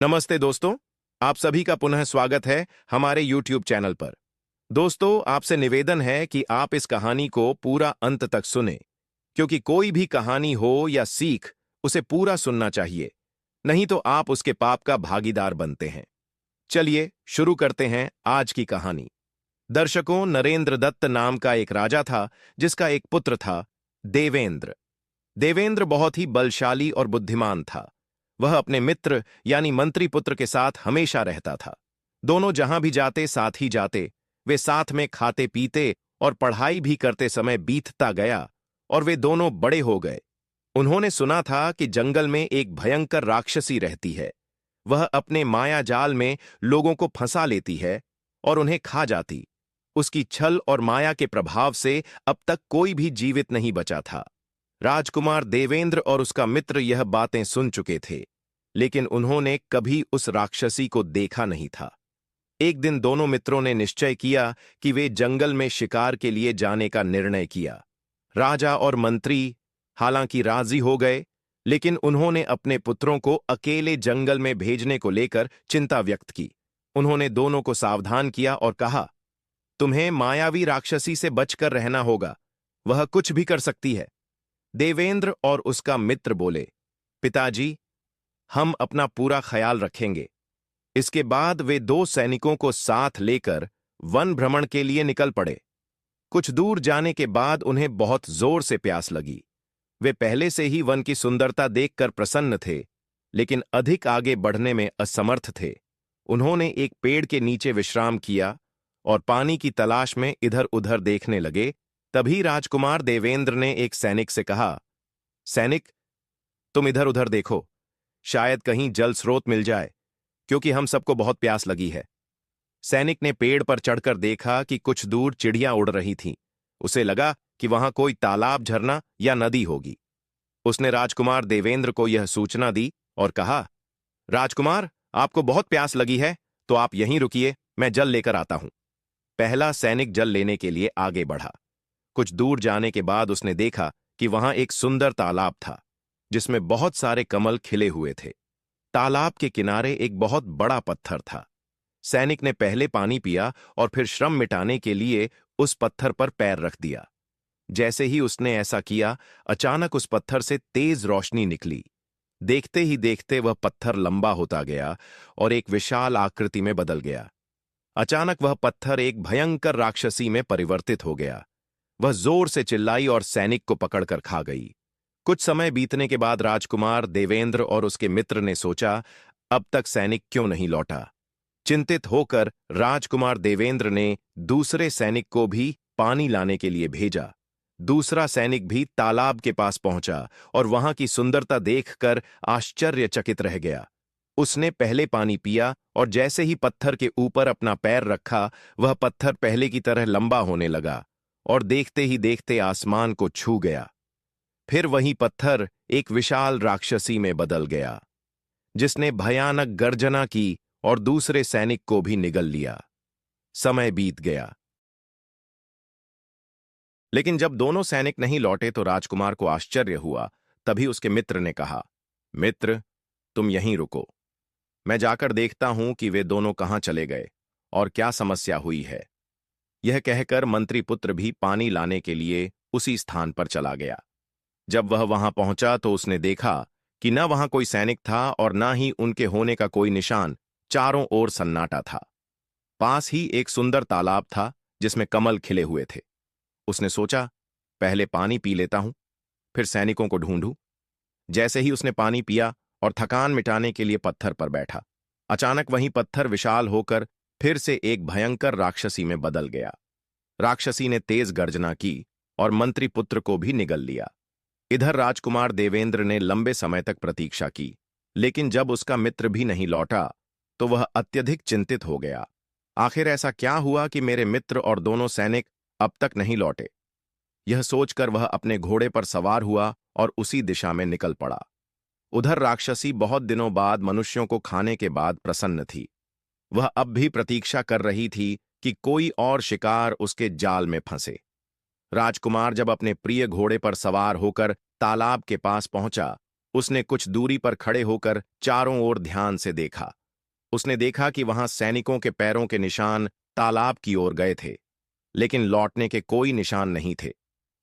नमस्ते दोस्तों। आप सभी का पुनः स्वागत है हमारे YouTube चैनल पर। दोस्तों, आपसे निवेदन है कि आप इस कहानी को पूरा अंत तक सुने, क्योंकि कोई भी कहानी हो या सीख, उसे पूरा सुनना चाहिए, नहीं तो आप उसके पाप का भागीदार बनते हैं। चलिए शुरू करते हैं आज की कहानी। दर्शकों, नरेंद्र दत्त नाम का एक राजा था, जिसका एक पुत्र था, देवेंद्र। देवेंद्र बहुत ही बलशाली और बुद्धिमान था। वह अपने मित्र यानी मंत्री पुत्र के साथ हमेशा रहता था। दोनों जहां भी जाते साथ ही जाते। वे साथ में खाते पीते और पढ़ाई भी करते। समय बीतता गया और वे दोनों बड़े हो गए। उन्होंने सुना था कि जंगल में एक भयंकर राक्षसी रहती है। वह अपने माया जाल में लोगों को फंसा लेती है और उन्हें खा जाती। उसकी छल और माया के प्रभाव से अब तक कोई भी जीवित नहीं बचा था। राजकुमार देवेंद्र और उसका मित्र यह बातें सुन चुके थे, लेकिन उन्होंने कभी उस राक्षसी को देखा नहीं था। एक दिन दोनों मित्रों ने निश्चय किया कि वे जंगल में शिकार के लिए जाने का निर्णय किया। राजा और मंत्री हालांकि राजी हो गए, लेकिन उन्होंने अपने पुत्रों को अकेले जंगल में भेजने को लेकर चिंता व्यक्त की। उन्होंने दोनों को सावधान किया और कहा, तुम्हें मायावी राक्षसी से बचकर रहना होगा। वह कुछ भी कर सकती है। देवेंद्र और उसका मित्र बोले, पिताजी, हम अपना पूरा ख्याल रखेंगे। इसके बाद वे दो सैनिकों को साथ लेकर वन भ्रमण के लिए निकल पड़े। कुछ दूर जाने के बाद उन्हें बहुत जोर से प्यास लगी। वे पहले से ही वन की सुंदरता देखकर प्रसन्न थे, लेकिन अधिक आगे बढ़ने में असमर्थ थे। उन्होंने एक पेड़ के नीचे विश्राम किया और पानी की तलाश में इधर उधर देखने लगे। तभी राजकुमार देवेंद्र ने एक सैनिक से कहा, सैनिक, तुम इधर उधर देखो, शायद कहीं जल स्रोत मिल जाए, क्योंकि हम सबको बहुत प्यास लगी है। सैनिक ने पेड़ पर चढ़कर देखा कि कुछ दूर चिड़ियां उड़ रही थीं। उसे लगा कि वहां कोई तालाब, झरना या नदी होगी। उसने राजकुमार देवेंद्र को यह सूचना दी और कहा, राजकुमार, आपको बहुत प्यास लगी है, तो आप यहीं रुकिए, मैं जल लेकर आता हूं। पहला सैनिक जल लेने के लिए आगे बढ़ा। कुछ दूर जाने के बाद उसने देखा कि वहां एक सुंदर तालाब था, जिसमें बहुत सारे कमल खिले हुए थे। तालाब के किनारे एक बहुत बड़ा पत्थर था। सैनिक ने पहले पानी पिया और फिर श्रम मिटाने के लिए उस पत्थर पर पैर रख दिया। जैसे ही उसने ऐसा किया, अचानक उस पत्थर से तेज रोशनी निकली। देखते ही देखते वह पत्थर लंबा होता गया और एक विशाल आकृति में बदल गया। अचानक वह पत्थर एक भयंकर राक्षसी में परिवर्तित हो गया। वह जोर से चिल्लाई और सैनिक को पकड़कर खा गई। कुछ समय बीतने के बाद राजकुमार देवेंद्र और उसके मित्र ने सोचा, अब तक सैनिक क्यों नहीं लौटा। चिंतित होकर राजकुमार देवेंद्र ने दूसरे सैनिक को भी पानी लाने के लिए भेजा। दूसरा सैनिक भी तालाब के पास पहुंचा और वहां की सुंदरता देखकर आश्चर्यचकित रह गया। उसने पहले पानी पिया और जैसे ही पत्थर के ऊपर अपना पैर रखा, वह पत्थर पहले की तरह लंबा होने लगा और देखते ही देखते आसमान को छू गया। फिर वही पत्थर एक विशाल राक्षसी में बदल गया, जिसने भयानक गर्जना की और दूसरे सैनिक को भी निगल लिया। समय बीत गया, लेकिन जब दोनों सैनिक नहीं लौटे तो राजकुमार को आश्चर्य हुआ। तभी उसके मित्र ने कहा, मित्र, तुम यहीं रुको, मैं जाकर देखता हूं कि वे दोनों कहां चले गए और क्या समस्या हुई है। यह कहकर मंत्री पुत्र भी पानी लाने के लिए उसी स्थान पर चला गया। जब वह वहां पहुंचा तो उसने देखा कि न वहां कोई सैनिक था और न ही उनके होने का कोई निशान। चारों ओर सन्नाटा था। पास ही एक सुंदर तालाब था, जिसमें कमल खिले हुए थे। उसने सोचा, पहले पानी पी लेता हूं, फिर सैनिकों को ढूंढूं। जैसे ही उसने पानी पिया और थकान मिटाने के लिए पत्थर पर बैठा, अचानक वही पत्थर विशाल होकर फिर से एक भयंकर राक्षसी में बदल गया। राक्षसी ने तेज गर्जना की और मंत्री पुत्र को भी निगल लिया। इधर राजकुमार देवेंद्र ने लंबे समय तक प्रतीक्षा की, लेकिन जब उसका मित्र भी नहीं लौटा तो वह अत्यधिक चिंतित हो गया। आखिर ऐसा क्या हुआ कि मेरे मित्र और दोनों सैनिक अब तक नहीं लौटे। यह सोचकर वह अपने घोड़े पर सवार हुआ और उसी दिशा में निकल पड़ा। उधर राक्षसी बहुत दिनों बाद मनुष्यों को खाने के बाद प्रसन्न थी। वह अब भी प्रतीक्षा कर रही थी कि कोई और शिकार उसके जाल में फंसे। राजकुमार जब अपने प्रिय घोड़े पर सवार होकर तालाब के पास पहुंचा उसने कुछ दूरी पर खड़े होकर चारों ओर ध्यान से देखा। उसने देखा कि वहां सैनिकों के पैरों के निशान तालाब की ओर गए थे, लेकिन लौटने के कोई निशान नहीं थे।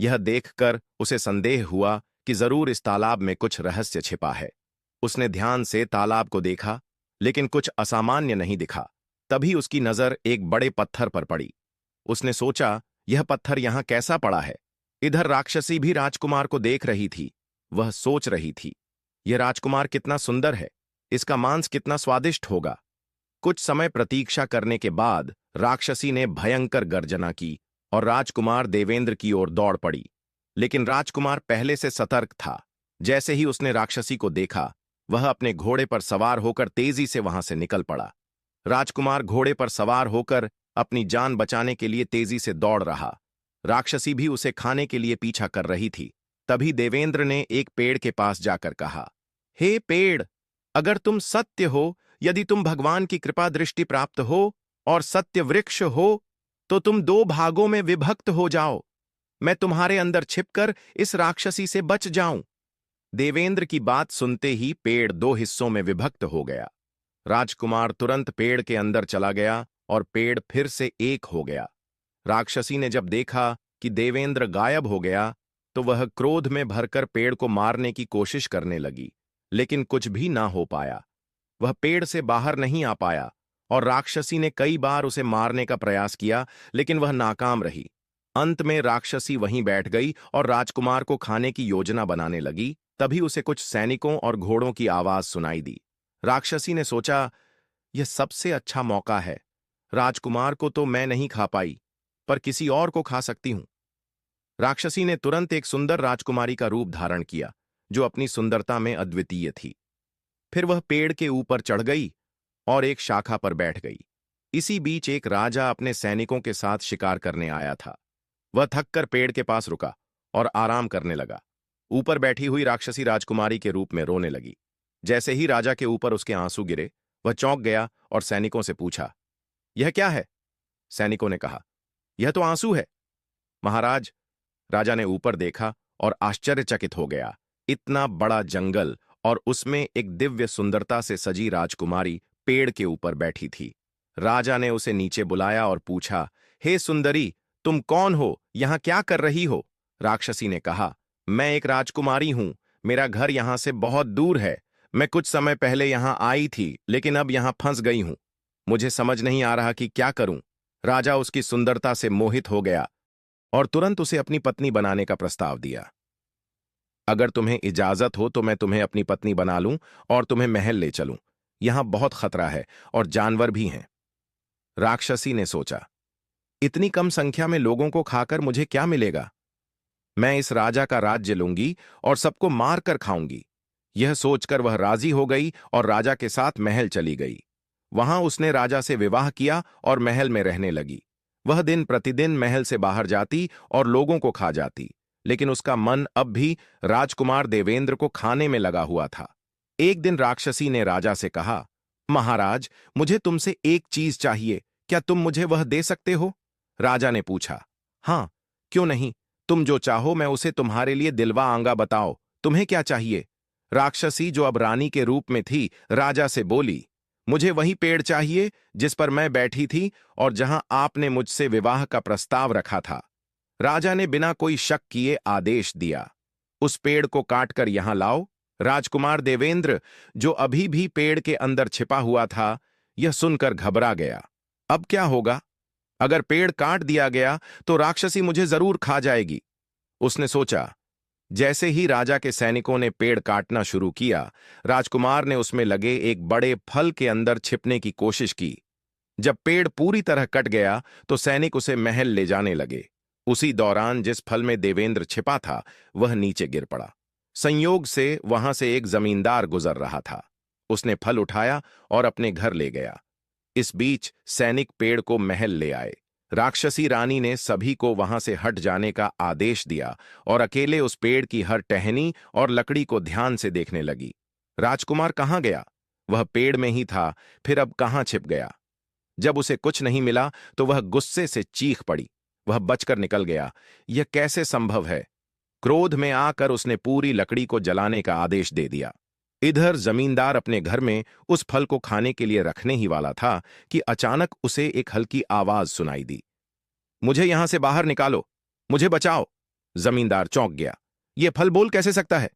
यह देखकर उसे संदेह हुआ कि जरूर इस तालाब में कुछ रहस्य छिपा है। उसने ध्यान से तालाब को देखा, लेकिन कुछ असामान्य नहीं दिखा। तभी उसकी नजर एक बड़े पत्थर पर पड़ी। उसने सोचा, यह पत्थर यहां कैसा पड़ा है। इधर राक्षसी भी राजकुमार को देख रही थी। वह सोच रही थी, यह राजकुमार कितना सुंदर है, इसका मांस कितना स्वादिष्ट होगा। कुछ समय प्रतीक्षा करने के बाद राक्षसी ने भयंकर गर्जना की और राजकुमार देवेंद्र की ओर दौड़ पड़ी। लेकिन राजकुमार पहले से सतर्क था। जैसे ही उसने राक्षसी को देखा, वह अपने घोड़े पर सवार होकर तेजी से वहां से निकल पड़ा। राजकुमार घोड़े पर सवार होकर अपनी जान बचाने के लिए तेजी से दौड़ रहा। राक्षसी भी उसे खाने के लिए पीछा कर रही थी। तभी देवेंद्र ने एक पेड़ के पास जाकर कहा, हे पेड़, अगर तुम सत्य हो, यदि तुम भगवान की कृपा दृष्टि प्राप्त हो और सत्य वृक्ष हो, तो तुम दो भागों में विभक्त हो जाओ। मैं तुम्हारे अंदर छिपकर इस राक्षसी से बच जाऊं। देवेंद्र की बात सुनते ही पेड़ दो हिस्सों में विभक्त हो गया। राजकुमार तुरंत पेड़ के अंदर चला गया और पेड़ फिर से एक हो गया। राक्षसी ने जब देखा कि देवेंद्र गायब हो गया, तो वह क्रोध में भरकर पेड़ को मारने की कोशिश करने लगी, लेकिन कुछ भी ना हो पाया। वह पेड़ से बाहर नहीं आ पाया और राक्षसी ने कई बार उसे मारने का प्रयास किया, लेकिन वह नाकाम रही। अंत में राक्षसी वहीं बैठ गई और राजकुमार को खाने की योजना बनाने लगी। तभी उसे कुछ सैनिकों और घोड़ों की आवाज सुनाई दी। राक्षसी ने सोचा, यह सबसे अच्छा मौका है। राजकुमार को तो मैं नहीं खा पाई, पर किसी और को खा सकती हूं। राक्षसी ने तुरंत एक सुंदर राजकुमारी का रूप धारण किया, जो अपनी सुंदरता में अद्वितीय थी। फिर वह पेड़ के ऊपर चढ़ गई और एक शाखा पर बैठ गई। इसी बीच एक राजा अपने सैनिकों के साथ शिकार करने आया था। वह थककर पेड़ के पास रुका और आराम करने लगा। ऊपर बैठी हुई राक्षसी राजकुमारी के रूप में रोने लगी। जैसे ही राजा के ऊपर उसके आंसू गिरे, वह चौंक गया और सैनिकों से पूछा, यह क्या है? सैनिकों ने कहा, यह तो आंसू है महाराज। राजा ने ऊपर देखा और आश्चर्यचकित हो गया। इतना बड़ा जंगल और उसमें एक दिव्य सुंदरता से सजी राजकुमारी पेड़ के ऊपर बैठी थी। राजा ने उसे नीचे बुलाया और पूछा, हे सुंदरी, तुम कौन हो? यहां क्या कर रही हो? राक्षसी ने कहा, मैं एक राजकुमारी हूं। मेरा घर यहां से बहुत दूर है। मैं कुछ समय पहले यहां आई थी, लेकिन अब यहां फंस गई हूं। मुझे समझ नहीं आ रहा कि क्या करूं। राजा उसकी सुंदरता से मोहित हो गया और तुरंत उसे अपनी पत्नी बनाने का प्रस्ताव दिया। अगर तुम्हें इजाजत हो तो मैं तुम्हें अपनी पत्नी बना लूं और तुम्हें महल ले चलूं। यहां बहुत खतरा है और जानवर भी हैं। राक्षसी ने सोचा, इतनी कम संख्या में लोगों को खाकर मुझे क्या मिलेगा? मैं इस राजा का राज्य लूंगी और सबको मार कर खाऊंगी। यह सोचकर वह राजी हो गई और राजा के साथ महल चली गई। वहां उसने राजा से विवाह किया और महल में रहने लगी। वह दिन प्रतिदिन महल से बाहर जाती और लोगों को खा जाती, लेकिन उसका मन अब भी राजकुमार देवेंद्र को खाने में लगा हुआ था। एक दिन राक्षसी ने राजा से कहा, महाराज, मुझे तुमसे एक चीज चाहिए। क्या तुम मुझे वह दे सकते हो? राजा ने पूछा, हाँ, क्यों नहीं। तुम जो चाहो मैं उसे तुम्हारे लिए दिलवा आऊंगा। बताओ, तुम्हें क्या चाहिए? राक्षसी, जो अब रानी के रूप में थी, राजा से बोली, मुझे वही पेड़ चाहिए जिस पर मैं बैठी थी और जहां आपने मुझसे विवाह का प्रस्ताव रखा था। राजा ने बिना कोई शक किए आदेश दिया, उस पेड़ को काटकर यहां लाओ। राजकुमार देवेंद्र, जो अभी भी पेड़ के अंदर छिपा हुआ था, यह सुनकर घबरा गया। अब क्या होगा? अगर पेड़ काट दिया गया तो राक्षसी मुझे जरूर खा जाएगी। उसने सोचा। जैसे ही राजा के सैनिकों ने पेड़ काटना शुरू किया, राजकुमार ने उसमें लगे एक बड़े फल के अंदर छिपने की कोशिश की। जब पेड़ पूरी तरह कट गया तो सैनिक उसे महल ले जाने लगे। उसी दौरान जिस फल में देवेंद्र छिपा था, वह नीचे गिर पड़ा। संयोग से वहां से एक जमींदार गुजर रहा था। उसने फल उठाया और अपने घर ले गया। इस बीच सैनिक पेड़ को महल ले आए। राक्षसी रानी ने सभी को वहां से हट जाने का आदेश दिया और अकेले उस पेड़ की हर टहनी और लकड़ी को ध्यान से देखने लगी। राजकुमार कहाँ गया? वह पेड़ में ही था, फिर अब कहाँ छिप गया? जब उसे कुछ नहीं मिला तो वह गुस्से से चीख पड़ी। वह बचकर निकल गया। यह कैसे संभव है? क्रोध में आकर उसने पूरी लकड़ी को जलाने का आदेश दे दिया। इधर जमींदार अपने घर में उस फल को खाने के लिए रखने ही वाला था कि अचानक उसे एक हल्की आवाज सुनाई दी। मुझे यहां से बाहर निकालो, मुझे बचाओ। जमींदार चौंक गया। यह फल बोल कैसे सकता है?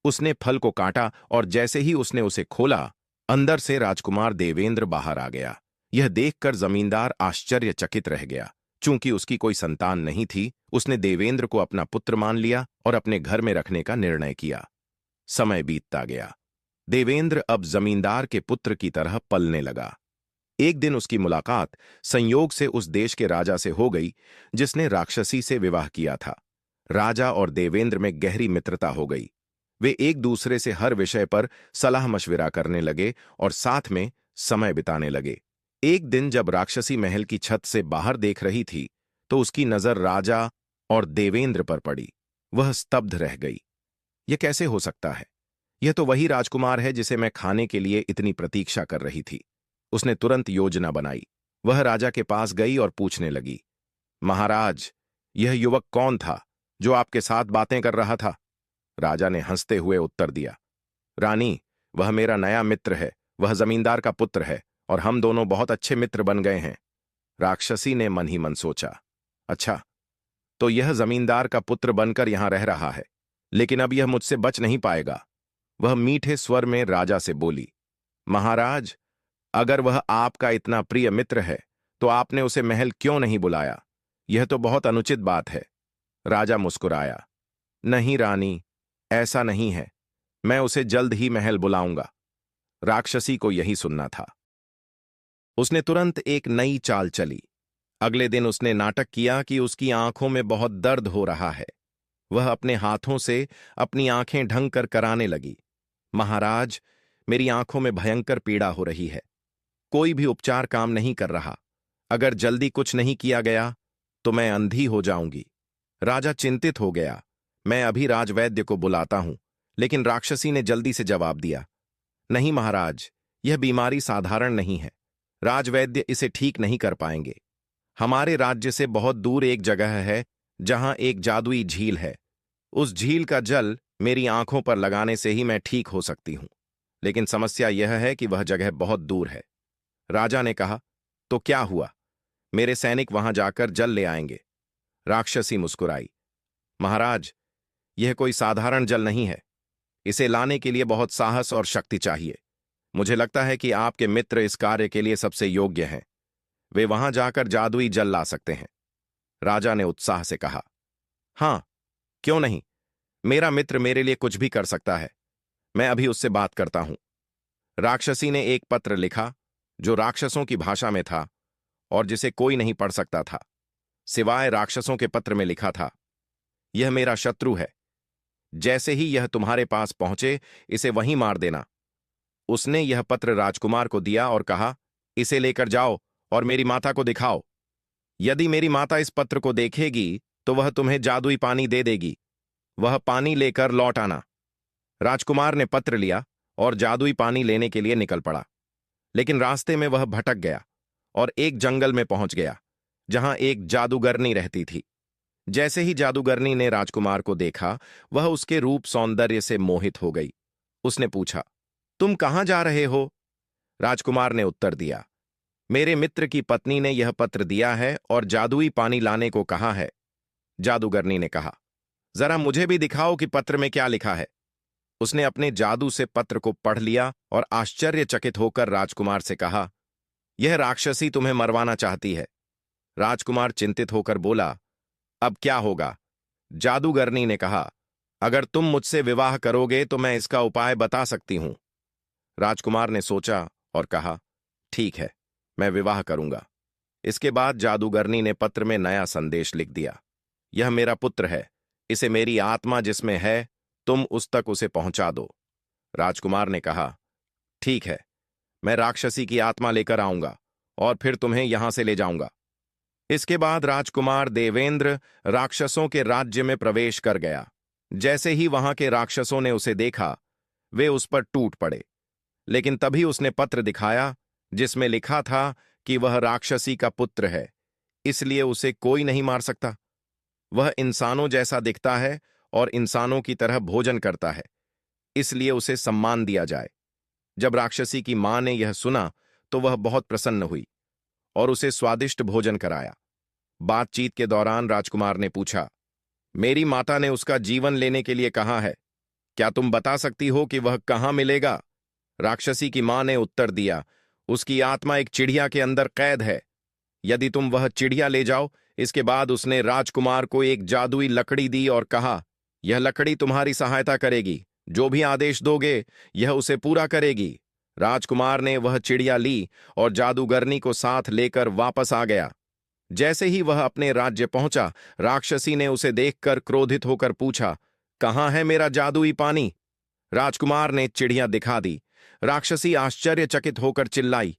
उसने फल को काटा और जैसे ही उसने उसे खोला, अंदर से राजकुमार देवेंद्र बाहर आ गया। यह देखकर जमींदार आश्चर्यचकित रह गया। चूंकि उसकी कोई संतान नहीं थी, उसने देवेंद्र को अपना पुत्र मान लिया और अपने घर में रखने का निर्णय किया। समय बीतता गया। देवेंद्र अब जमींदार के पुत्र की तरह पलने लगा। एक दिन उसकी मुलाकात संयोग से उस देश के राजा से हो गई जिसने राक्षसी से विवाह किया था। राजा और देवेंद्र में गहरी मित्रता हो गई। वे एक दूसरे से हर विषय पर सलाह मशविरा करने लगे और साथ में समय बिताने लगे। एक दिन जब राक्षसी महल की छत से बाहर देख रही थी, तो उसकी नजर राजा और देवेंद्र पर पड़ी। वह स्तब्ध रह गई। यह कैसे हो सकता है? यह तो वही राजकुमार है जिसे मैं खाने के लिए इतनी प्रतीक्षा कर रही थी। उसने तुरंत योजना बनाई। वह राजा के पास गई और पूछने लगी, महाराज, यह युवक कौन था जो आपके साथ बातें कर रहा था? राजा ने हंसते हुए उत्तर दिया, रानी, वह मेरा नया मित्र है। वह जमींदार का पुत्र है और हम दोनों बहुत अच्छे मित्र बन गए हैं। राक्षसी ने मन ही मन सोचा, अच्छा, तो यह जमींदार का पुत्र बनकर यहां रह रहा है, लेकिन अब यह मुझसे बच नहीं पाएगा। वह मीठे स्वर में राजा से बोली, महाराज, अगर वह आपका इतना प्रिय मित्र है तो आपने उसे महल क्यों नहीं बुलाया? यह तो बहुत अनुचित बात है। राजा मुस्कुराया, नहीं रानी, ऐसा नहीं है। मैं उसे जल्द ही महल बुलाऊंगा। राक्षसी को यही सुनना था। उसने तुरंत एक नई चाल चली। अगले दिन उसने नाटक किया कि उसकी आंखों में बहुत दर्द हो रहा है। वह अपने हाथों से अपनी आंखें ढंग कर कराने लगी। महाराज, मेरी आंखों में भयंकर पीड़ा हो रही है। कोई भी उपचार काम नहीं कर रहा। अगर जल्दी कुछ नहीं किया गया तो मैं अंधी हो जाऊंगी। राजा चिंतित हो गया। मैं अभी राजवैद्य को बुलाता हूं। लेकिन राक्षसी ने जल्दी से जवाब दिया, नहीं महाराज, यह बीमारी साधारण नहीं है। राजवैद्य इसे ठीक नहीं कर पाएंगे। हमारे राज्य से बहुत दूर एक जगह है जहां एक जादुई झील है। उस झील का जल मेरी आंखों पर लगाने से ही मैं ठीक हो सकती हूं। लेकिन समस्या यह है कि वह जगह बहुत दूर है। राजा ने कहा, तो क्या हुआ? मेरे सैनिक वहां जाकर जल ले आएंगे। राक्षसी मुस्कुराई, महाराज, यह कोई साधारण जल नहीं है। इसे लाने के लिए बहुत साहस और शक्ति चाहिए। मुझे लगता है कि आपके मित्र इस कार्य के लिए सबसे योग्य हैं। वे वहां जाकर जादुई जल ला सकते हैं। राजा ने उत्साह से कहा, हां, क्यों नहीं। मेरा मित्र मेरे लिए कुछ भी कर सकता है। मैं अभी उससे बात करता हूं। राक्षसी ने एक पत्र लिखा जो राक्षसों की भाषा में था और जिसे कोई नहीं पढ़ सकता था सिवाय राक्षसों के। पत्र में लिखा था, यह मेरा शत्रु है। जैसे ही यह तुम्हारे पास पहुंचे, इसे वहीं मार देना। उसने यह पत्र राजकुमार को दिया और कहा, इसे लेकर जाओ और मेरी माता को दिखाओ। यदि मेरी माता इस पत्र को देखेगी तो वह तुम्हें जादुई पानी दे देगी। वह पानी लेकर लौट आना। राजकुमार ने पत्र लिया और जादुई पानी लेने के लिए निकल पड़ा। लेकिन रास्ते में वह भटक गया और एक जंगल में पहुंच गया जहां एक जादूगरनी रहती थी। जैसे ही जादूगरनी ने राजकुमार को देखा, वह उसके रूप सौंदर्य से मोहित हो गई। उसने पूछा, तुम कहां जा रहे हो? राजकुमार ने उत्तर दिया, मेरे मित्र की पत्नी ने यह पत्र दिया है और जादुई पानी लाने को कहा है। जादूगरनी ने कहा, जरा मुझे भी दिखाओ कि पत्र में क्या लिखा है। उसने अपने जादू से पत्र को पढ़ लिया और आश्चर्यचकित होकर राजकुमार से कहा, यह राक्षसी तुम्हें मरवाना चाहती है। राजकुमार चिंतित होकर बोला, अब क्या होगा? जादूगरनी ने कहा, अगर तुम मुझसे विवाह करोगे तो मैं इसका उपाय बता सकती हूं। राजकुमार ने सोचा और कहा, ठीक है, मैं विवाह करूंगा। इसके बाद जादूगरनी ने पत्र में नया संदेश लिख दिया, यह मेरा पुत्र है। इसे मेरी आत्मा जिसमें है, तुम उस तक उसे पहुंचा दो। राजकुमार ने कहा, ठीक है, मैं राक्षसी की आत्मा लेकर आऊंगा और फिर तुम्हें यहां से ले जाऊंगा। इसके बाद राजकुमार देवेंद्र राक्षसों के राज्य में प्रवेश कर गया। जैसे ही वहां के राक्षसों ने उसे देखा, वे उस पर टूट पड़े। लेकिन तभी उसने पत्र दिखाया जिसमें लिखा था कि वह राक्षसी का पुत्र है, इसलिए उसे कोई नहीं मार सकता। वह इंसानों जैसा दिखता है और इंसानों की तरह भोजन करता है, इसलिए उसे सम्मान दिया जाए। जब राक्षसी की मां ने यह सुना तो वह बहुत प्रसन्न हुई और उसे स्वादिष्ट भोजन कराया। बातचीत के दौरान राजकुमार ने पूछा, मेरी माता ने उसका जीवन लेने के लिए कहा है, क्या तुम बता सकती हो कि वह कहां मिलेगा? राक्षसी की मां ने उत्तर दिया, उसकी आत्मा एक चिड़िया के अंदर कैद है। यदि तुम वह चिड़िया ले जाओ। इसके बाद उसने राजकुमार को एक जादुई लकड़ी दी और कहा, यह लकड़ी तुम्हारी सहायता करेगी, जो भी आदेश दोगे यह उसे पूरा करेगी। राजकुमार ने वह चिड़िया ली और जादूगरनी को साथ लेकर वापस आ गया। जैसे ही वह अपने राज्य पहुंचा, राक्षसी ने उसे देखकर क्रोधित होकर पूछा, कहां है मेरा जादुई पानी? राजकुमार ने चिड़िया दिखा दी। राक्षसी आश्चर्यचकित होकर चिल्लाई,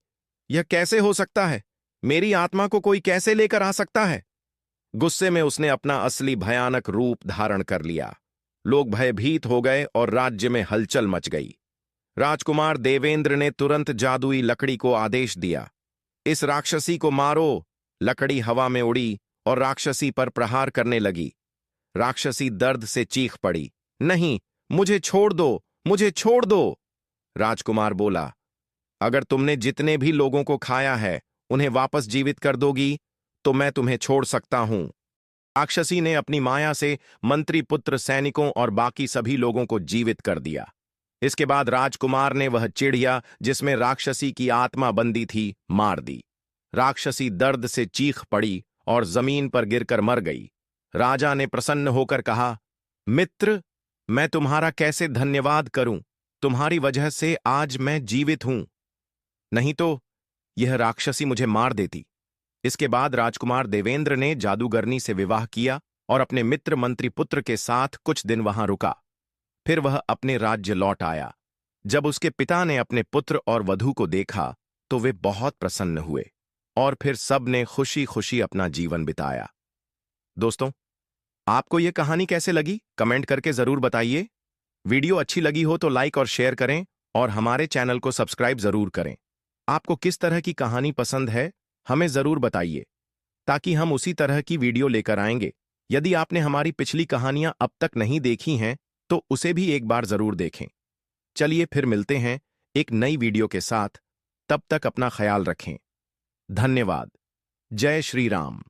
यह कैसे हो सकता है? मेरी आत्मा को कोई कैसे लेकर आ सकता है? गुस्से में उसने अपना असली भयानक रूप धारण कर लिया। लोग भयभीत हो गए और राज्य में हलचल मच गई। राजकुमार देवेंद्र ने तुरंत जादुई लकड़ी को आदेश दिया, इस राक्षसी को मारो। लकड़ी हवा में उड़ी और राक्षसी पर प्रहार करने लगी। राक्षसी दर्द से चीख पड़ी, नहीं, मुझे छोड़ दो, मुझे छोड़ दो। राजकुमार बोला, अगर तुमने जितने भी लोगों को खाया है उन्हें वापस जीवित कर दोगी तो मैं तुम्हें छोड़ सकता हूं। राक्षसी ने अपनी माया से मंत्री पुत्र, सैनिकों और बाकी सभी लोगों को जीवित कर दिया। इसके बाद राजकुमार ने वह चिड़िया जिसमें राक्षसी की आत्मा बंदी थी मार दी। राक्षसी दर्द से चीख पड़ी और जमीन पर गिरकर मर गई। राजा ने प्रसन्न होकर कहा, मित्र, मैं तुम्हारा कैसे धन्यवाद करूं? तुम्हारी वजह से आज मैं जीवित हूं, नहीं तो यह राक्षसी मुझे मार देती। इसके बाद राजकुमार देवेंद्र ने जादूगरनी से विवाह किया और अपने मित्र मंत्री पुत्र के साथ कुछ दिन वहां रुका। फिर वह अपने राज्य लौट आया। जब उसके पिता ने अपने पुत्र और वधू को देखा तो वे बहुत प्रसन्न हुए और फिर सब ने खुशी खुशी अपना जीवन बिताया। दोस्तों, आपको यह कहानी कैसे लगी कमेंट करके जरूर बताइए। वीडियो अच्छी लगी हो तो लाइक और शेयर करें और हमारे चैनल को सब्सक्राइब जरूर करें। आपको किस तरह की कहानी पसंद है हमें जरूर बताइए, ताकि हम उसी तरह की वीडियो लेकर आएंगे। यदि आपने हमारी पिछली कहानियां अब तक नहीं देखी हैं तो उसे भी एक बार जरूर देखें। चलिए फिर मिलते हैं एक नई वीडियो के साथ। तब तक अपना ख्याल रखें। धन्यवाद। जय श्री राम।